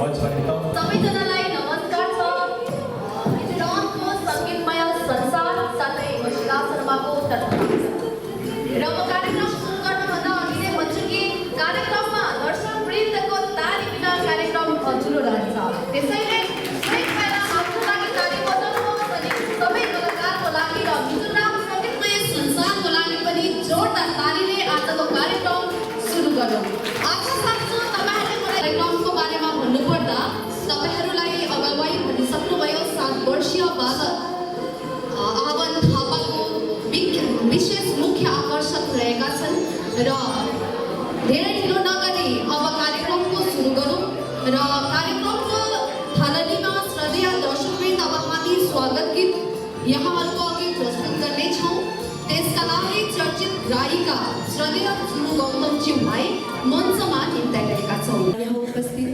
मञ्चमा एकदम सबैजनालाई नमस्कार छ। हिजोको सङ्गीतमय संसार साथै महिला शर्माको तर्फबाट र म कार्यक्रम सुरु गर्नुभन्दा अघि नै भन्छु कि कार्यक्रममा दर्शकवृन्दको ताली बिना कार्यक्रम अधुरो रहन्छ। त्यसैले सबैभन्दा आफ्नो लागि ताली बजाउनुहोस् अनि सबै कलाकारको लागि र मिजुराम सङ्गीतमय संसारको लागि पनि जोरदार तालीले आजको कार्यक्रम सुरु गरौँ। आशा सक्छु तपाईँहरूले मलाई कार्यक्रमको बारेमा भन्नुपर्दा तपाईँहरूलाई अगावै भनिसक्नुभयो। 7 वर्षीय बालक आवन थापाको विशेष मुख्य आकर्षक रहेका छन् र धेरै ढिलो नगरी अब कार्यक्रमको सुरु गरौँ र कार्यक्रमको थालनीमा श्रद्धेय दर्शकवृन्द अब हामी स्वागत गीत यहाँहरूको अघि प्रस्तुत गर्नेछौँ। त्यसका लागि चर्चित गायिका श्रद्धेय सुनु गौतमज्यूलाई मञ्चमा निम्ताइरहेका छौँ। यहाँ उपस्थित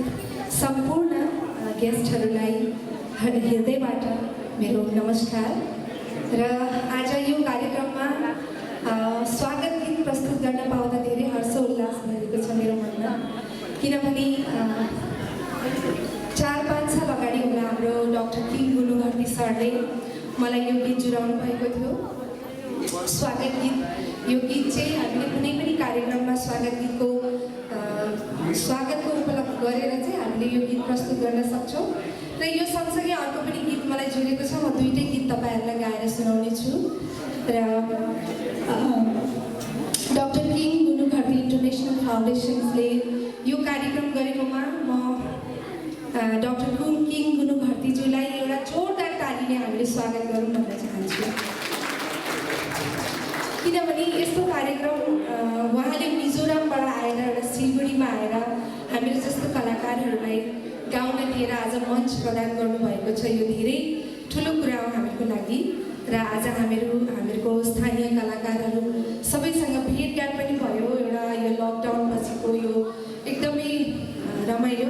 सम्पूर्ण गेस्टहरूलाई हृदयबाट मेरो नमस्कार र आज यो कार्यक्रममा स्वागत गीत प्रस्तुत गर्न पाउँदा धेरै हर्ष उल्लास भएको छ मेरो मनमा। किनभने 4-5 साल अगाडि होला हाम्रो डाक्टर किङ गुनुघटी सरले मलाई यो गीत जुराउनु भएको थियो। स्वागत गीत, यो गीत चाहिँ हामीले कुनै पनि कार्यक्रममा स्वागतको उपलब्ध गरेर चाहिँ हामीले यो गीत प्रस्तुत गर्न सक्छौँ र यो सँगसँगै अर्को पनि गीत मलाई जोडेको छ। म दुईटै गीत तपाईँहरूलाई गाएर सुनाउने छु र डाक्टर किङ गुनुघटी इन्टरनेसनल फाउन्डेसन्सले यो कार्यक्रम गरेकोमा म डाक्टर किङ गुनुघटीज्यूलाई एउटा जोरदार तालीले हामीले स्वागत गरौँ भन्न चाहन्छु। किनभने यस्तो कार्यक्रम उहाँले मिजोरामबाट आएर एउटा सिलगढीमा आएर हामीहरू जस्तो कलाकारहरूलाई गाउन दिएर आज मञ्च प्रदान गर्नुभएको छ। यो धेरै ठुलो कुरा हो हामीहरूको लागि र आज हामीहरूको स्थानीय कलाकारहरू सबैसँग भेटघाट पनि भयो। एउटा यो लकडाउन पछिको यो एकदमै रमाइलो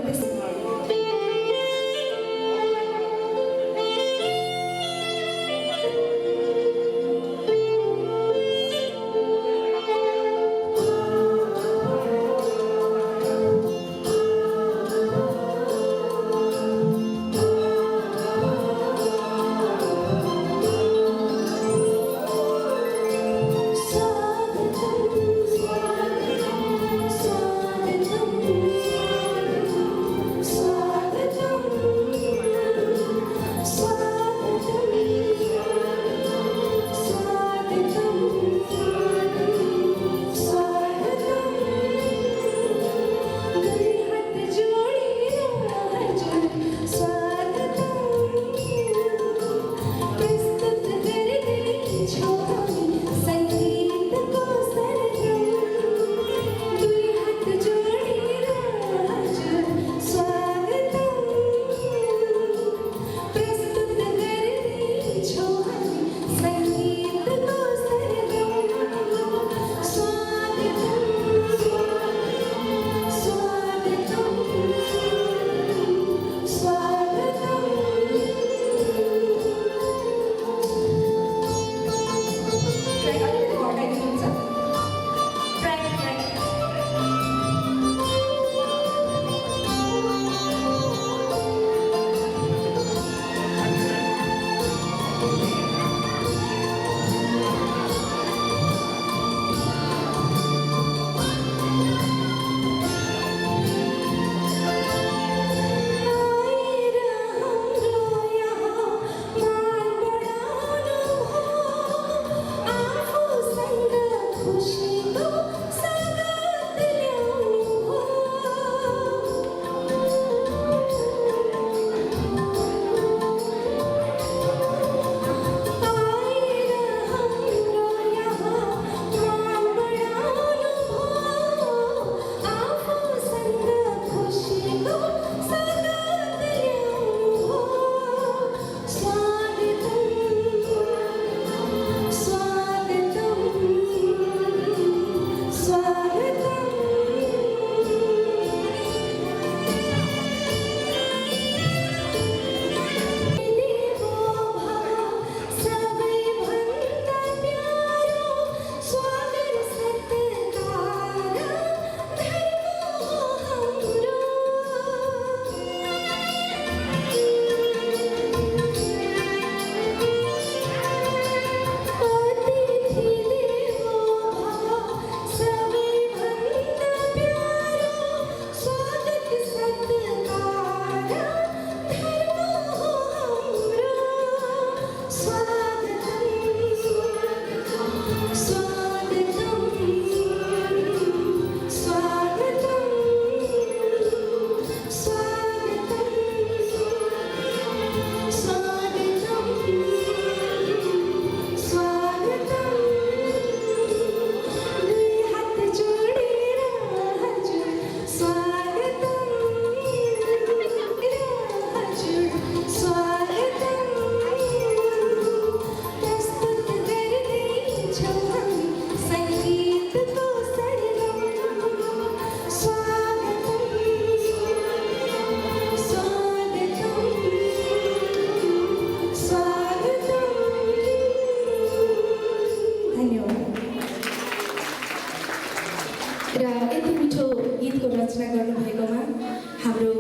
हाम्रो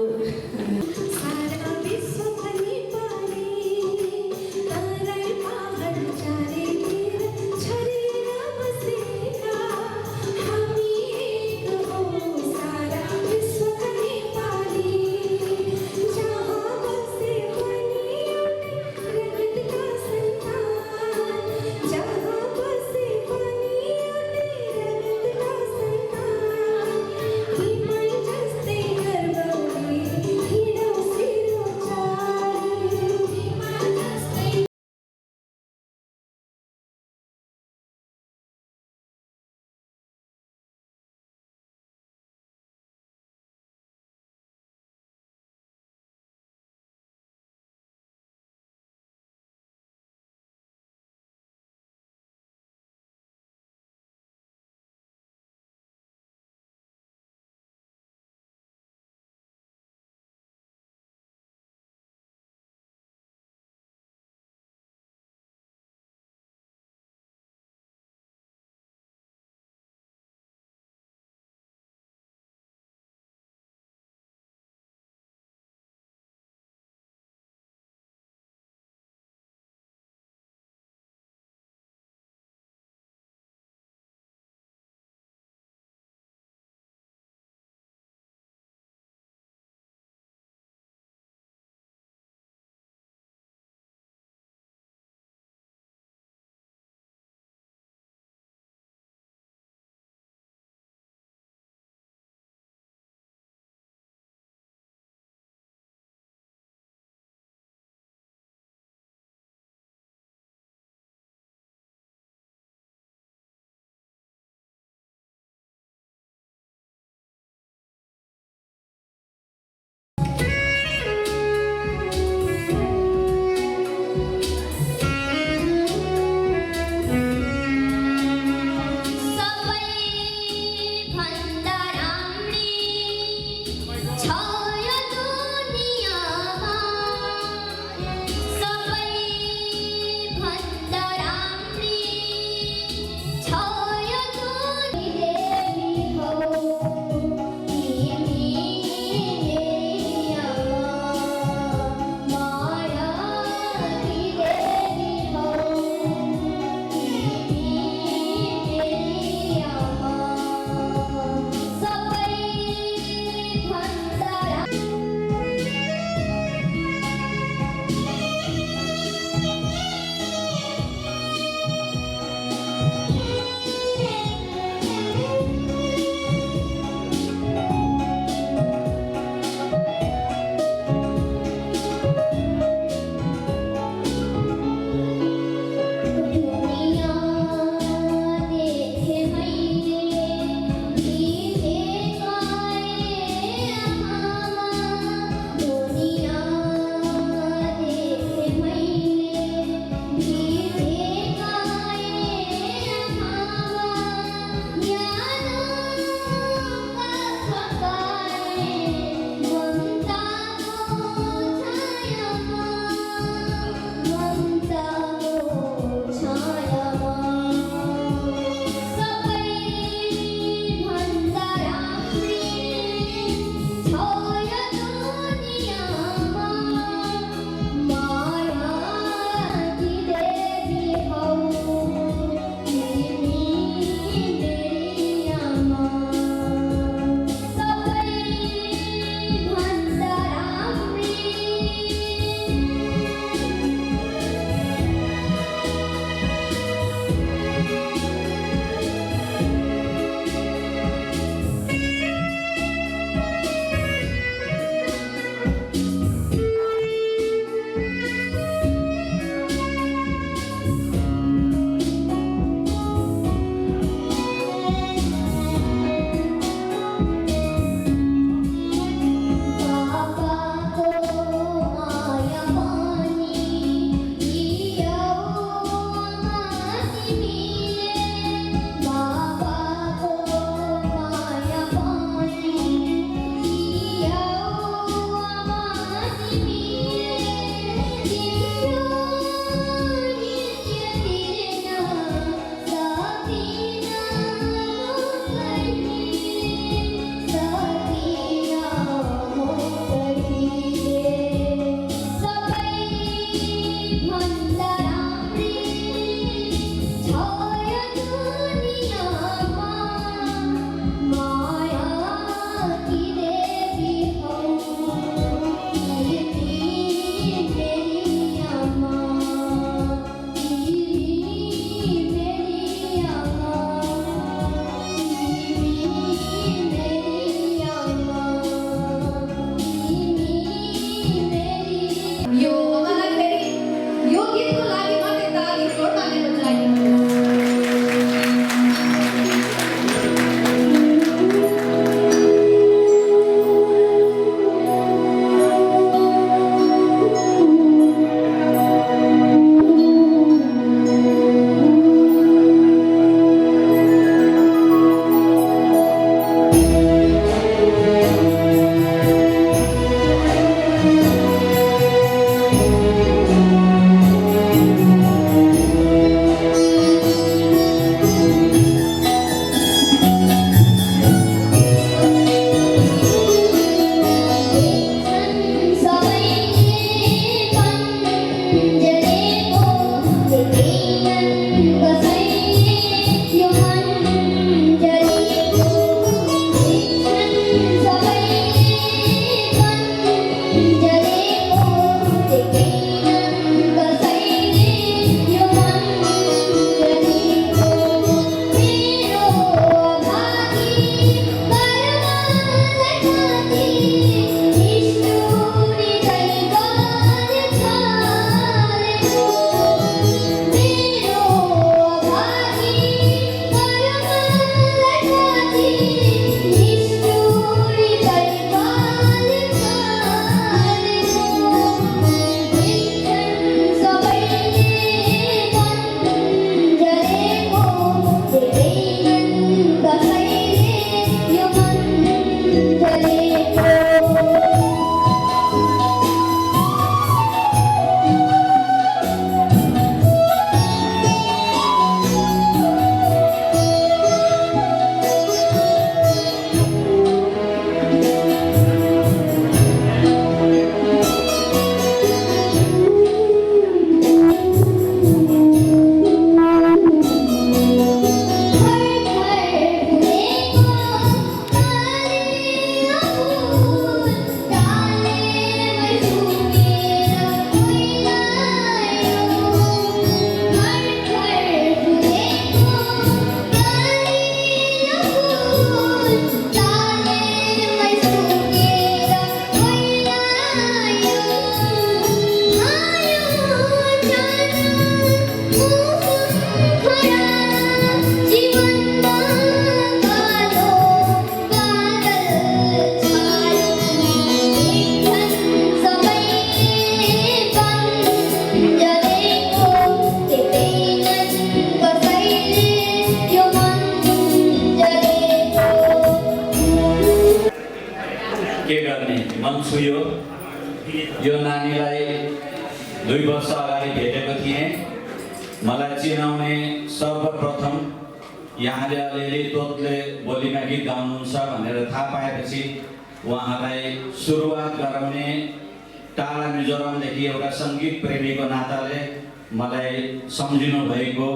सारा विश्वका नेपाली तराई पहाड चारैतिर छरिएर बसेका हामी एक हौँ सारा विश्वका नेपाली जहाँ बसे पनि एउटै रगतका सन्तान जहाँ बसे पनि एउटै रगतका सन्तान हिमाल जस्तै गर्व मन छुयो। यो नानीलाई 2 वर्ष अगाडि भेटेको थिएँ। मलाई चिनाउने सर्वप्रथम यहाँले अलिअलि तोतले बोलीमा गीत गाउनुहुन्छ भनेर थाहा पाएपछि उहाँलाई सुरुवात गराउने टाढा मिजोरमदेखि एउटा सङ्गीत प्रेमीको नाताले मलाई सम्झिनु भएको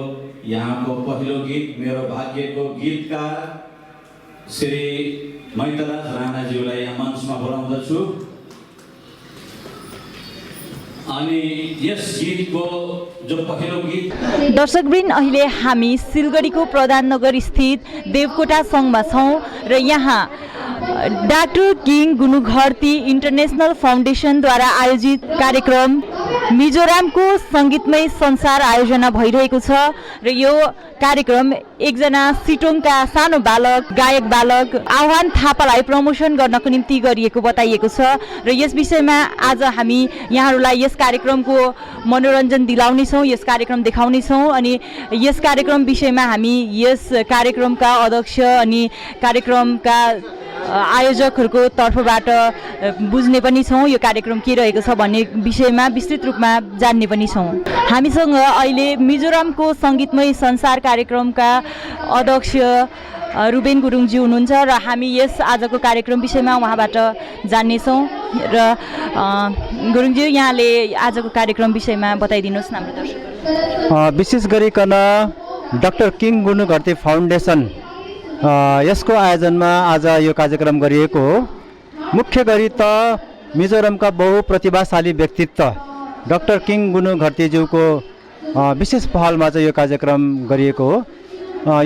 यहाँको पहिलो गीत मेरो भाग्यको गीतकार श्री मैतराज राणाज्यूलाई यहाँ मञ्चमा बोलाउँदछु। अनि यस गीतको जो पहिलो गीत। दर्शकवृन्द, अहिले हामी सिलगढीको प्रधाननगर स्थित देवकोटा सङ्घमा छौँ र यहाँ डाक्टर किङ गुनुघर्ती इन्टरनेसनल फाउन्डेसनद्वारा आयोजित कार्यक्रम मिजोरामको सङ्गीतमय संसार आयोजना भइरहेको छ र यो कार्यक्रम एकजना सिटोङका सानो बालक गायक बालक आह्वान थापालाई प्रमोसन गर्नको निम्ति गरिएको बताइएको छ र यस विषयमा आज हामी यहाँहरूलाई यस कार्यक्रमको मनोरञ्जन दिलाउनेछौँ, यस कार्यक्रम देखाउनेछौँ अनि यस कार्यक्रम विषयमा हामी यस कार्यक्रमका अध्यक्ष अनि कार्यक्रमका आयोजकहरूको तर्फबाट बुझ्ने पनि छौँ यो कार्यक्रम के रहेको छ भन्ने विषयमा विस्तृत रूपमा जान्ने पनि छौँ। हामीसँग अहिले मिजोरामको सङ्गीतमय संसार कार्यक्रमका अध्यक्ष रुबेन गुरुङजी हुनुहुन्छ र हामी यस आजको कार्यक्रम विषयमा उहाँबाट जान्नेछौँ र गुरुङजी यहाँले आजको कार्यक्रम विषयमा बताइदिनुहोस् न हाम्रो दर्शकहरू। विशेष गरिकन डाक्टर किङ गुनुघर्ती फाउन्डेसन यसको आयोजनमा आज यो कार्यक्रम गरिएको हो। मुख्य गरी त मिजोरमका बहुप्रतिभाशाली व्यक्तित्व डाक्टर किङ गुनुघर्तीज्यूको विशेष पहलमा चाहिँ यो कार्यक्रम गरिएको हो।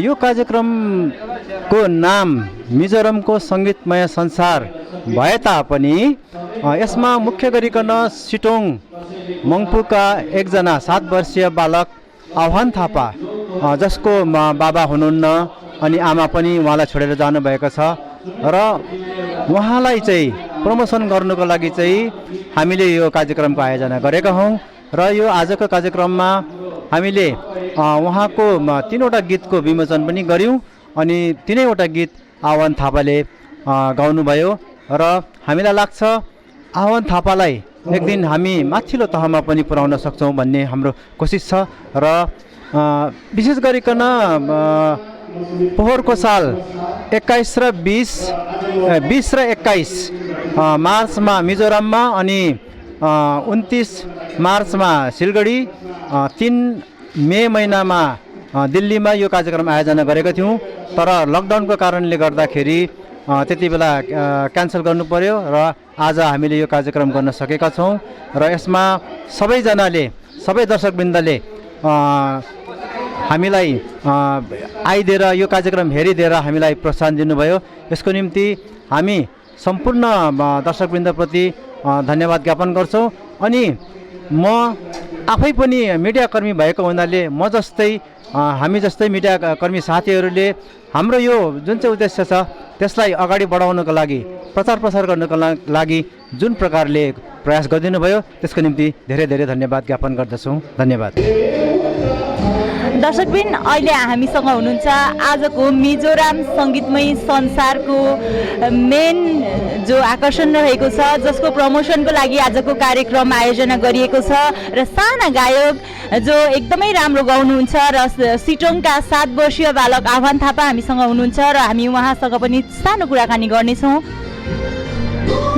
यो कार्यक्रमको नाम मिजोरमको सङ्गीतमय संसार भए तापनि यसमा मुख्य गरिकन सिटोङ मङ्पुका एकजना 7 वर्षीय बालक आह्वान थापा जसको बाबा हुनुहुन्न अनि आमा पनि उहाँलाई छोडेर जानुभएको छ र उहाँलाई चाहिँ प्रमोसन गर्नुको लागि चाहिँ हामीले यो कार्यक्रमको आयोजना गरेका हौँ र यो आजको कार्यक्रममा हामीले उहाँको 3वटा गीतको विमोचन पनि गऱ्यौँ अनि 3वटा गीत आह्वान थापाले गाउनुभयो र हामीलाई लाग्छ आह्वान थापालाई एक दिन हामी माथिल्लो तहमा पनि पुर्याउन सक्छौँ भन्ने हाम्रो कोसिस छ र विशेष गरिकन पोहोरको साल 21 र 20 र 21 मार्चमा मिजोरममा अनि 29 मार्चमा सिलगढी 3 मे महिनामा दिल्लीमा यो कार्यक्रम आयोजना गरेका थियौँ तर लकडाउनको कारणले गर्दाखेरि त्यति बेला क्यान्सल गर्नु पर्यो र आज हामीले यो कार्यक्रम गर्न सकेका छौँ र यसमा सबैजनाले सबै दर्शकवृन्दले हामीलाई आइदिएर यो कार्यक्रम हेरिदिएर हामीलाई प्रोत्साहन दिनुभयो। यसको निम्ति हामी सम्पूर्ण दर्शकवृन्दप्रति धन्यवाद ज्ञापन गर्छौँ अनि म आफै पनि मिडियाकर्मी भएको हुनाले म जस्तै हामी जस्तै मिडियाकर्मी साथीहरूले हाम्रो यो जुन चाहिँ उद्देश्य छ त्यसलाई अगाडि बढाउनको लागि प्रचार प्रसार गर्नको लागि जुन प्रकारले प्रयास गरिदिनु भयो त्यसको निम्ति धेरै धेरै धन्यवाद ज्ञापन गर्दछौँ। धन्यवाद। दर्शकबिन, अहिले हामीसँग हुनुहुन्छ आजको मिजोराम सङ्गीतमय संसारको मेन जो आकर्षण रहेको छ जसको प्रमोसनको लागि आजको कार्यक्रम आयोजना गरिएको छ र साना गायक जो एकदमै राम्रो गाउनुहुन्छ र सिटोङका 7 वर्षीय बालक आह्वान थापा हामीसँग हुनुहुन्छ र हामी उहाँसँग पनि सानो कुराकानी गर्नेछौँ।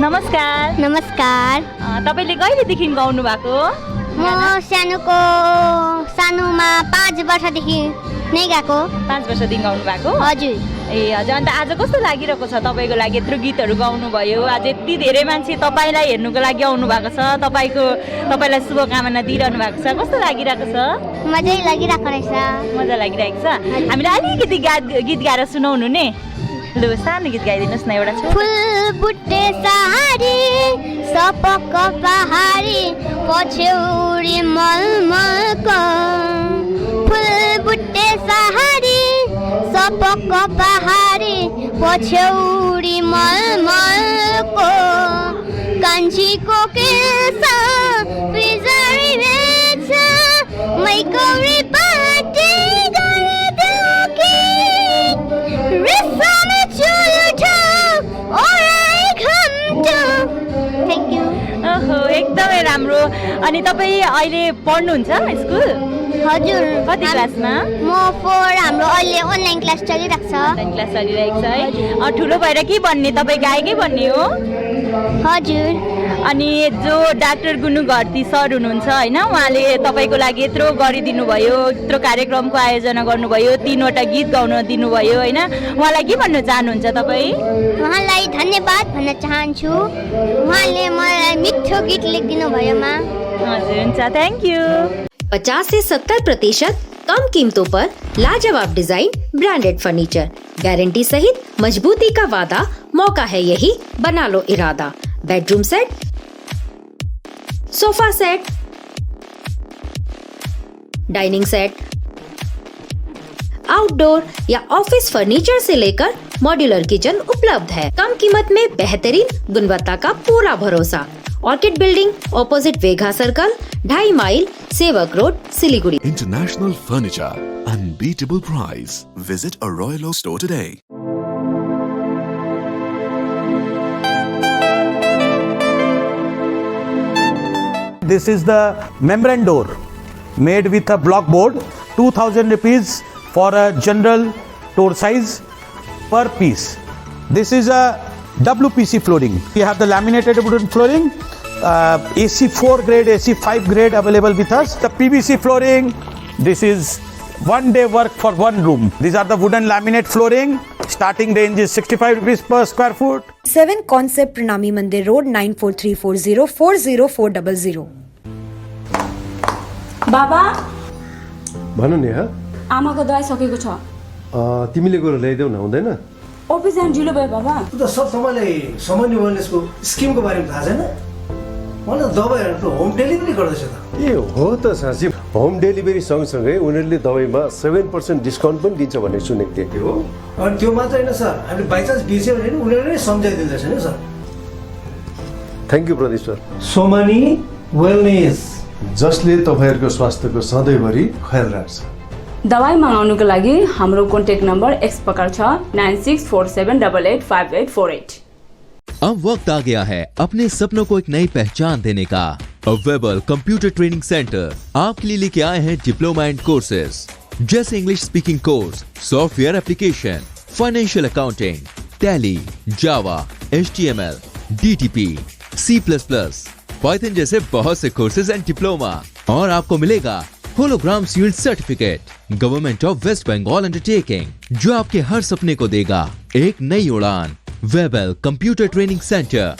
नमस्कार। नमस्कार। तपाईँले कहिलेदेखि गाउनु भएको? म सानोमा 5 वर्षदेखि नै गाएको। 5 वर्षदेखि गाउनु भएको? हजुर। ए हजुर। अन्त आज कस्तो लागिरहेको छ तपाईँको लागि यत्रो गीतहरू गाउनुभयो, आज यति धेरै मान्छे तपाईँलाई हेर्नुको लागि आउनु भएको छ, तपाईँलाई शुभकामना दिइरहनु भएको छ, कस्तो लागिरहेको छ? मजै लागिरहेको रहेछ। मजा लागिरहेको छ। हामीलाई अलिकति गीत गाएर सुनाउनु नि। लु सानो गीत गाइदिनुहोस् न एउटा। फुल बुट्टे सहारी सपक पहाडी पछ्यौरी मलमलको, फुल बुट्टे सहारी सपक पहाडी पछ्यौरी मलमलको, कान्छीको केस प्रिजरी बेच मैकौरी पाटे गरिदेऊ कि, रेशम चुल्ठो ओराइ घम्टो एकदमै राम्रो। अनि तपाईँ अहिले पढ्नुहुन्छ स्कुल? हजुर। कति क्लासमा? म 4, हाम्रो अहिले अनलाइन क्लास चलिरहेको छ। अनलाइन क्लास चलिरहेको छ है। ठुलो भएर के बन्ने? तपाईँ गायकै बन्ने हो? हजुर। अनि जो डाक्टर गुनु घरती सर हुनुहुन्छ होइन, उहाँले तपाईँको लागि यत्रो गरिदिनु भयो, यत्रो कार्यक्रमको आयोजना गर्नुभयो, 3वटा गीत गाउन दिनुभयो होइन, उहाँलाई के भन्न चाहनुहुन्छ तपाईँ? उहाँलाई धन्यवाद भन्न चाहन्छु। उहाँले मलाई मिठो गीत लेखिदिनु भयोमा। हजुर, हुन्छ, थ्याङ्क यू। 50 से 70% कम कीमतों पर लाजवाब डिजाइन, ब्रांडेड फर्नीचर, गारंटी सहित मजबूती का वादा। मौका है यही, बना लो इरादा। Bedroom set, sofa set, dining set, outdoor या ऑफिस फर्नीचर से लेकर मॉड्यूलर किचन उपलब्ध है। कम कीमत में बेहतरीन गुणवत्ता का पूरा भरोसा। ऑर्किड बिल्डिंग, ऑपोजिट वेघा circle, 2.5 mile, Sevoke road, Siliguri. International Furniture, unbeatable price. Visit a Royal Oak store today. This is the membrane door made with a block board, 2000 rupees for a general door size per piece. This is a WPC flooring. We have the laminated wooden flooring, AC4 grade, AC5 grade available with us. The PVC flooring, this is 1 day work for 1 room. These are the wooden laminate flooring. Starting range is 65 rupees per square foot. 7 Concept Pranami Mandir Road 9434040400. बाबा भन नि हा आमाको दबाई सकेको छ। तिमीले गएर ल्याइदेऊ न, हुँदैन? अफिस जान ढिलो भयो बाबा। त सर तपाईँलाई सामान्य वेलनेसको स्किमको बारेमा थाहा छैन? मलाई दबाईहरू होम डेलिभरी गर्दैछ त। ए हो त साँच्ची, होम डेलिभरी सँगसँगै उनीहरूले दबाईमा 7% डिस्काउन्ट पनि दिन्छ भन्ने सुनेको थिएँ। हो, अनि त्यो मात्र होइन सर, हामीले बाइचान्स बिर्स्यो भने उनीहरूले नै सम्झाइदिँदैछ नि sir. Thank you Pradeep sir. Somani wellness, जसले तपाईँहरूको स्वास्थ्यको सधैँभरि ख्याल राख्छ। दबाई मगाउनुको लागि हाम्रो कन्ट्याक्ट नम्बर एक्स प्रकार छ 9647885848। अब वक्त आ गया है अपने सपनों को एक नई पहचान देने का। वेबल कंप्यूटर ट्रेनिंग सेंटर आपके लिए लेके आए हैं डिप्लोमा एंड कोर्सेज जैसे English speaking course, software application, financial accounting, Tally, Java, HTML, DTP, C++, Python जैसे बहुत से कोर्सेज एंड डिप्लोमा। और आपको मिलेगा hologram sealed certificate government of West Bengal undertaking, जो आपके हर सपने को देगा एक नई उड़ान। Webel computer training centre,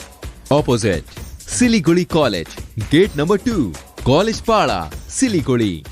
opposite Siliguri college, gate number 2, college Para, Siliguri.